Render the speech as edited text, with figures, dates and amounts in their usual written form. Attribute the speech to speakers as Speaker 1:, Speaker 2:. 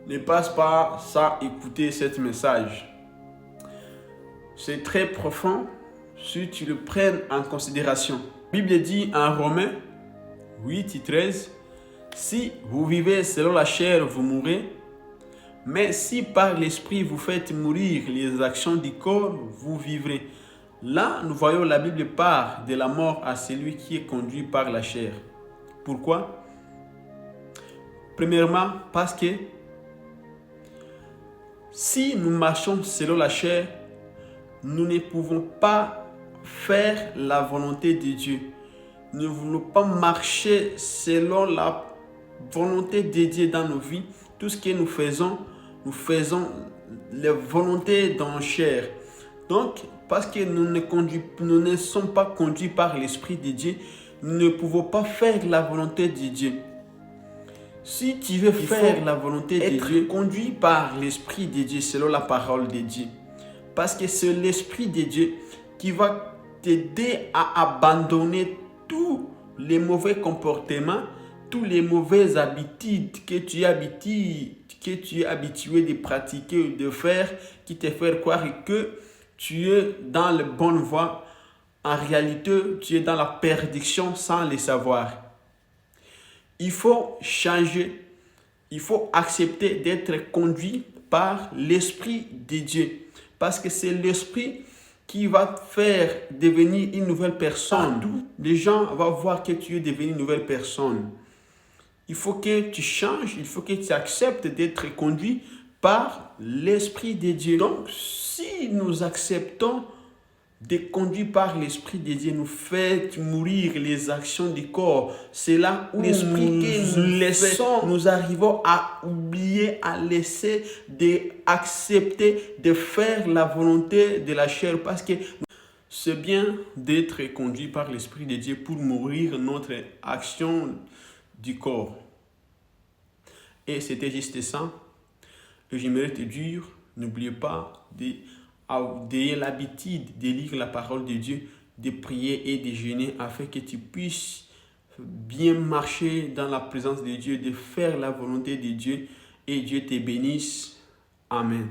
Speaker 1: ne passe pas sans écouter ce message. C'est très profond si tu le prennes en considération. La Bible dit en Romains 8:13, si vous vivez selon la chair, vous mourrez. Mais si par l'esprit vous faites mourir les actions du corps, vous vivrez. Là, nous voyons la Bible part de la mort à celui qui est conduit par la chair. Pourquoi? Premièrement, parce que si nous marchons selon la chair, nous ne pouvons pas faire la volonté de Dieu. Nous ne voulons pas marcher selon la volonté de Dieu dans nos vies. Tout ce que nous faisons les volontés dans la chair. Donc, parce que nous ne sommes pas conduits par l'Esprit de Dieu, nous ne pouvons pas faire la volonté de Dieu. Si tu veux faire la volonté de Dieu, conduit par l'Esprit de Dieu selon la parole de Dieu. Parce que c'est l'Esprit de Dieu qui va t'aider à abandonner tous les mauvais comportements, tous les mauvaises habitudes que tu es habitué de pratiquer ou de faire, qui te font croire que tu es dans la bonne voie. En réalité, tu es dans la perdition sans le savoir. Il faut changer, il faut accepter d'être conduit par l'Esprit de Dieu. Parce que c'est l'Esprit qui va te faire devenir une nouvelle personne. Les gens vont voir que tu es devenu une nouvelle personne. Il faut que tu changes, il faut que tu acceptes d'être conduit par l'Esprit de Dieu. Donc, si nous acceptons d'être conduits par l'Esprit de Dieu, nous fait mourir les actions du corps. C'est là où l'Esprit que nous laissons, nous arrivons à oublier, à laisser, d'accepter, de faire la volonté de la chair. Parce que c'est bien d'être conduit par l'Esprit de Dieu pour mourir notre action du corps. Et c'était juste ça. Et j'aimerais te dire, n'oubliez pas d'avoir l'habitude de lire la parole de Dieu, de prier et de jeûner afin que tu puisses bien marcher dans la présence de Dieu, de faire la volonté de Dieu et Dieu te bénisse. Amen.